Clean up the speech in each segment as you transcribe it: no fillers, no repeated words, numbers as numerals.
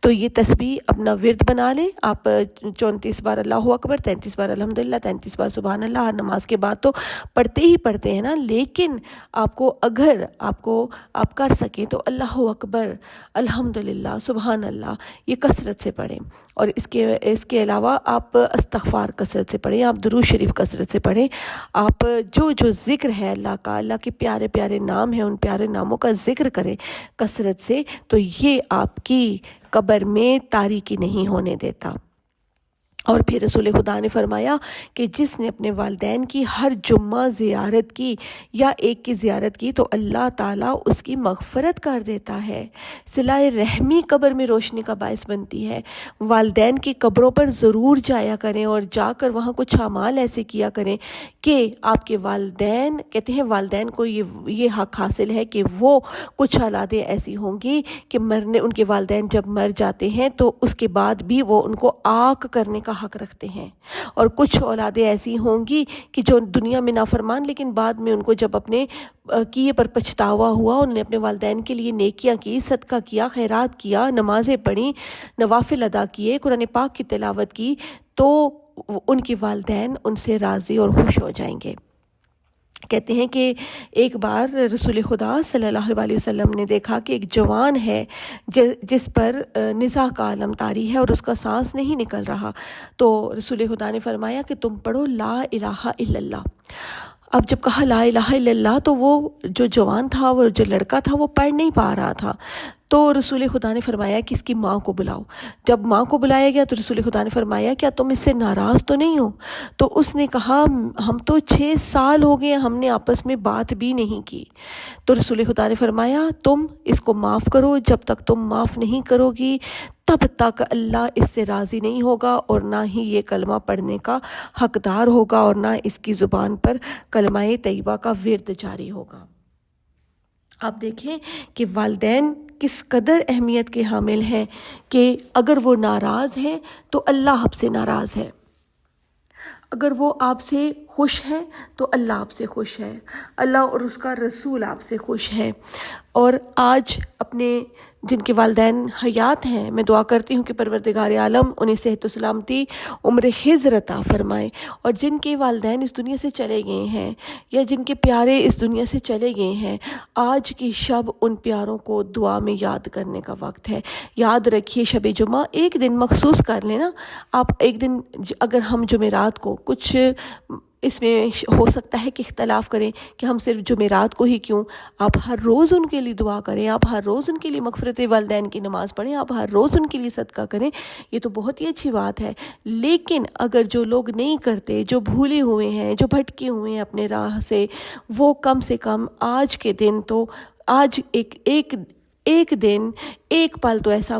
تو یہ تسبیح اپنا ورد بنا لیں آپ، 34 بار اللہ اکبر، 33 بار الحمدللہ، 33 بار سبحان اللہ، ہر نماز کے بعد تو پڑھتے ہی پڑھتے ہیں نا، لیکن آپ کو اگر آپ کر سکیں تو اللہ اکبر، الحمدللہ، سبحان اللہ یہ کثرت سے پڑھیں، اور اس کے علاوہ آپ استغفار کثرت سے پڑھیں، آپ درود شریف کثرت سے پڑھیں، آپ جو ذکر ہے اللہ کا، اللہ کے پیارے پیارے نام ہیں، ان پیارے ناموں کا ذکر کریں کثرت سے، تو یہ آپ کی قبر میں تاریکی نہیں ہونے دیتا۔ اور پھر رسول خدا نے فرمایا کہ جس نے اپنے والدین کی ہر جمعہ زیارت کی یا ایک کی زیارت کی تو اللہ تعالیٰ اس کی مغفرت کر دیتا ہے۔ صلہ رحمی قبر میں روشنی کا باعث بنتی ہے۔ والدین کی قبروں پر ضرور جایا کریں اور جا کر وہاں کچھ اعمال ایسے کیا کریں کہ آپ کے والدین، کہتے ہیں والدین کو یہ حق حاصل ہے کہ وہ کچھ اولادیں ایسی ہوں گی کہ ان کے والدین جب مر جاتے ہیں تو اس کے بعد بھی وہ ان کو آق کرنے کا حق رکھتے ہیں، اور کچھ اولادیں ایسی ہوں گی کہ جو دنیا میں نافرمان، لیکن بعد میں ان کو جب اپنے کیے پر پچھتاوا ہوا، انہوں نے اپنے والدین کے لیے نیکیاں کی، صدقہ کیا، خیرات کیا، نمازیں پڑھیں، نوافل ادا کیے، قرآن پاک کی تلاوت کی، تو ان کے والدین ان سے راضی اور خوش ہو جائیں گے۔ کہتے ہیں کہ ایک بار رسول خدا صلی اللہ علیہ وسلم نے دیکھا کہ ایک جوان ہے جس پر نزاع کا عالم طاری ہے اور اس کا سانس نہیں نکل رہا، تو رسول خدا نے فرمایا کہ تم پڑھو لا الہ الا اللہ۔ اب جب کہا لا الہ الا اللہ تو وہ جو جوان تھا، وہ جو لڑکا تھا، وہ پڑھ نہیں پا رہا تھا، تو رسول خدا نے فرمایا کہ اس کی ماں کو بلاؤ۔ جب ماں کو بلایا گیا تو رسول خدا نے فرمایا کیا تم اس سے ناراض تو نہیں ہو؟ تو اس نے کہا ہم تو 6 سال ہو گئے ہم نے آپس میں بات بھی نہیں کی۔ تو رسول خدا نے فرمایا تم اس کو معاف کرو، جب تک تم معاف نہیں کرو گی تب تک اللہ اس سے راضی نہیں ہوگا، اور نہ ہی یہ کلمہ پڑھنے کا حقدار ہوگا، اور نہ اس کی زبان پر کلمہ طیبہ کا ورد جاری ہوگا۔ آپ دیکھیں کہ والدین کس قدر اہمیت کے حامل ہیں کہ اگر وہ ناراض ہیں تو اللہ آپ سے ناراض ہے، اگر وہ آپ سے خوش ہے تو اللہ آپ سے خوش ہے، اللہ اور اس کا رسول آپ سے خوش ہے۔ اور آج اپنے جن کے والدین حیات ہیں، میں دعا کرتی ہوں کہ پروردگار عالم انہیں صحت و سلامتی، عمر خضر عطا فرمائے، اور جن کے والدین اس دنیا سے چلے گئے ہیں یا جن کے پیارے اس دنیا سے چلے گئے ہیں، آج کی شب ان پیاروں کو دعا میں یاد کرنے کا وقت ہے۔ یاد رکھیے شب جمعہ ایک دن مخصوص کر لینا آپ، ایک دن اگر ہم جمعرات کو کچھ اس میں ہو سکتا ہے کہ اختلاف کریں کہ ہم صرف جمعرات کو ہی کیوں، آپ ہر روز ان کے لیے دعا کریں، آپ ہر روز ان کے لیے مغفرت والدین کی نماز پڑھیں، آپ ہر روز ان کے لیے صدقہ کریں، یہ تو بہت ہی اچھی بات ہے۔ لیکن اگر جو لوگ نہیں کرتے، جو بھولے ہوئے ہیں، جو بھٹکے ہوئے ہیں اپنے راہ سے، وہ کم سے کم آج کے دن تو آج ایک دن ایک پل تو ایسا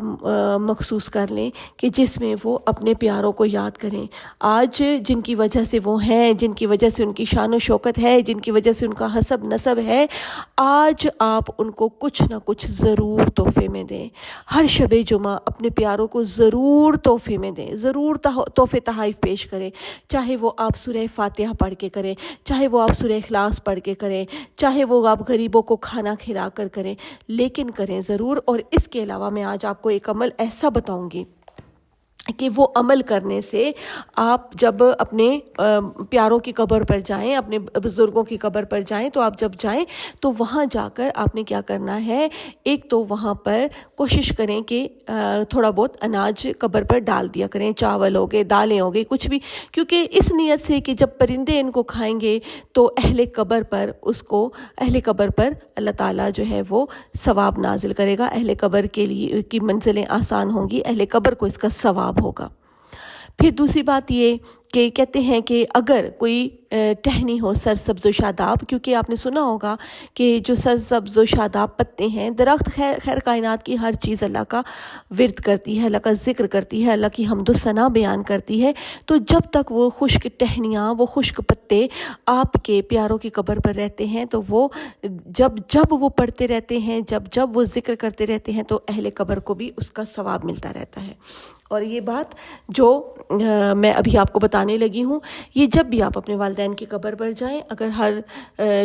مخصوص کر لیں کہ جس میں وہ اپنے پیاروں کو یاد کریں۔ آج جن کی وجہ سے وہ ہیں، جن کی وجہ سے ان کی شان و شوکت ہے، جن کی وجہ سے ان کا حسب نسب ہے، آج آپ ان کو کچھ نہ کچھ ضرور تحفے میں دیں۔ ہر شب جمعہ اپنے پیاروں کو ضرور تحفے میں دیں، ضرور تحفے تحائف پیش کریں، چاہے وہ آپ سورہ فاتحہ پڑھ کے کریں، چاہے وہ آپ سورہ اخلاص پڑھ کے کریں، چاہے وہ آپ غریبوں کو کھانا کھلا کر کریں، لیکن کریں ضرور۔ اور اس کے علاوہ میں آج آپ کو ایک عمل ایسا بتاؤں گی کہ وہ عمل کرنے سے آپ جب اپنے پیاروں کی قبر پر جائیں، اپنے بزرگوں کی قبر پر جائیں، تو آپ جب جائیں تو وہاں جا کر آپ نے کیا کرنا ہے، ایک تو وہاں پر کوشش کریں کہ تھوڑا بہت اناج قبر پر ڈال دیا کریں، چاول ہو گئے، دالیں ہو گئی، کچھ بھی، کیونکہ اس نیت سے کہ جب پرندے ان کو کھائیں گے تو اہل قبر پر اللہ تعالیٰ جو ہے وہ ثواب نازل کرے گا، اہل قبر کے لیے کی منزلیں آسان ہوں گی، اہل قبر کو اس کا ثواب ہوگا۔ پھر دوسری بات یہ کہ کہتے ہیں کہ اگر کوئی ٹہنی ہو سرسبز و شاداب، کیونکہ آپ نے سنا ہوگا کہ جو سرسبز و شاداب پتے ہیں، درخت خیر کائنات کی ہر چیز اللہ کا ورد کرتی ہے، اللہ کا ذکر کرتی ہے، اللہ کی حمد و ثنا بیان کرتی ہے، تو جب تک وہ خشک ٹہنیاں، وہ خشک پتے آپ کے پیاروں کی قبر پر رہتے ہیں تو وہ جب وہ پڑھتے رہتے ہیں، جب وہ ذکر کرتے رہتے ہیں تو اہل قبر کو بھی اس کا ثواب ملتا رہتا ہے۔ اور یہ بات جو میں ابھی آپ کو بتا بتانے لگی ہوں، یہ جب بھی آپ اپنے والدین کی قبر پر جائیں، اگر ہر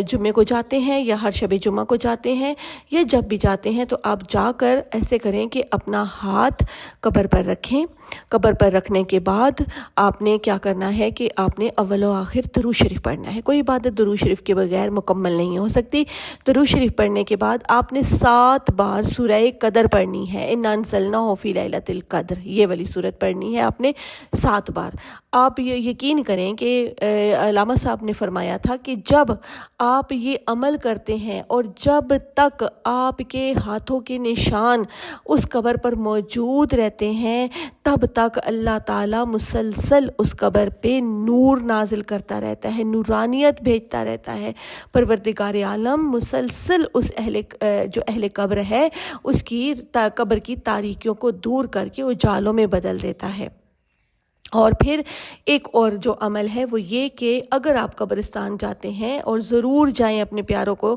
جمعے کو جاتے ہیں یا ہر شب جمعہ کو جاتے ہیں یا جب بھی جاتے ہیں، تو آپ جا کر ایسے کریں کہ اپنا ہاتھ قبر پر رکھیں۔ قبر پر رکھنے کے بعد آپ نے کیا کرنا ہے کہ آپ نے اول و آخر درود شریف پڑھنا ہے۔ کوئی عبادت درود شریف کے بغیر مکمل نہیں ہو سکتی۔ درود شریف پڑھنے کے بعد آپ نے 7 بار سورہ قدر پڑھنی ہے، اِنَّا أَنزَلْنَاهُ فِي لَيْلَةِ الْقَدْرِ، یہ والی سورت پڑھنی ہے آپ نے 7 بار۔ آپ یہ یقین کریں کہ علامہ صاحب نے فرمایا تھا کہ جب آپ یہ عمل کرتے ہیں اور جب تک آپ کے ہاتھوں کے نشان اس قبر پر موجود رہتے ہیں، تب تک اللہ تعالیٰ مسلسل اس قبر پہ نور نازل کرتا رہتا ہے، نورانیت بھیجتا رہتا ہے۔ پروردگار عالم مسلسل اس جو اہل قبر ہے اس کی قبر کی تاریکیوں کو دور کر کے اجالوں میں بدل دیتا ہے۔ اور پھر ایک اور جو عمل ہے وہ یہ کہ اگر آپ قبرستان جاتے ہیں، اور ضرور جائیں اپنے پیاروں کو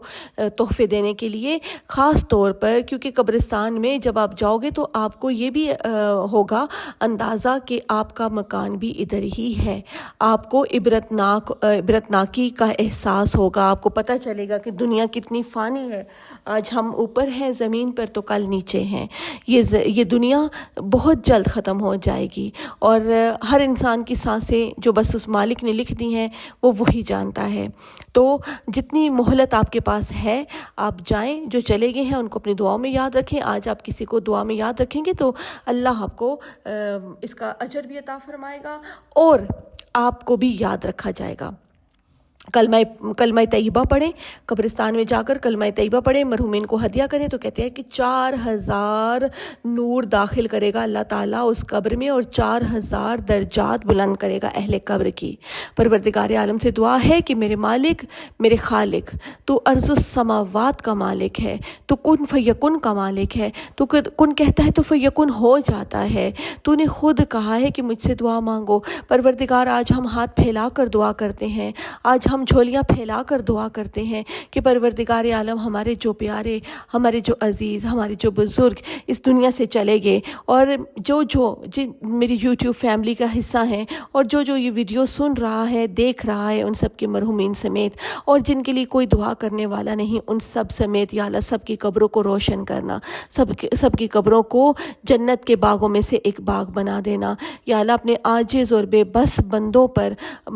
تحفے دینے کے لیے، خاص طور پر کیونکہ قبرستان میں جب آپ جاؤ گے تو آپ کو یہ بھی ہوگا اندازہ کہ آپ کا مکان بھی ادھر ہی ہے۔ آپ کو عبرتناکی کا احساس ہوگا، آپ کو پتہ چلے گا کہ دنیا کتنی فانی ہے۔ آج ہم اوپر ہیں زمین پر تو کل نیچے ہیں۔ یہ دنیا بہت جلد ختم ہو جائے گی، اور ہر انسان کی سانسیں جو بس اس مالک نے لکھ دی ہیں وہ وہی جانتا ہے۔ تو جتنی مہلت آپ کے پاس ہے آپ جائیں، جو چلے گئے ہیں ان کو اپنی دعاؤں میں یاد رکھیں۔ آج آپ کسی کو دعا میں یاد رکھیں گے تو اللہ آپ کو اس کا اجر بھی عطا فرمائے گا اور آپ کو بھی یاد رکھا جائے گا۔ کلمہ طیبہ پڑھیں، قبرستان میں جا کر کلمہ طیبہ پڑھیں، مرحومین کو ہدیہ کریں، تو کہتے ہیں کہ 4000 نور داخل کرے گا اللہ تعالیٰ اس قبر میں، اور 4000 درجات بلند کرے گا اہل قبر کی۔ پروردگار عالم سے دعا ہے کہ میرے مالک، میرے خالق، تو ارض و سماوات کا مالک ہے، تو کن فیکن کا مالک ہے، تو کن کہتا ہے تو فیکن ہو جاتا ہے۔ تو نے خود کہا ہے کہ مجھ سے دعا مانگو۔ پروردگار آج ہم ہاتھ پھیلا کر دعا کرتے ہیں، آج ہم جھولیاں پھیلا کر دعا کرتے ہیں کہ پروردگار عالم ہمارے جو پیارے، ہمارے جو عزیز، ہمارے جو بزرگ اس دنیا سے چلے گئے، اور جن میری یوٹیوب فیملی کا حصہ ہیں، اور جو یہ ویڈیو سن رہا ہے، دیکھ رہا ہے، ان سب کے مرحومین سمیت، اور جن کے لیے کوئی دعا کرنے والا نہیں، ان سب سمیت یا اللہ سب کی قبروں کو روشن کرنا، سب کی قبروں کو جنت کے باغوں میں سے ایک باغ بنا دینا۔ یا اللہ اپنے عاجز اور بے بس بندوں پر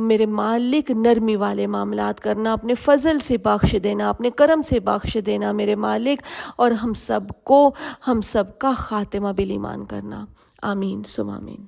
میرے مالک نرمی والے معاملات کرنا، اپنے فضل سے بخش دینا، اپنے کرم سے بخش دینا میرے مالک، اور ہم سب کا خاتمہ بالایمان کرنا۔ آمین ثم آمین۔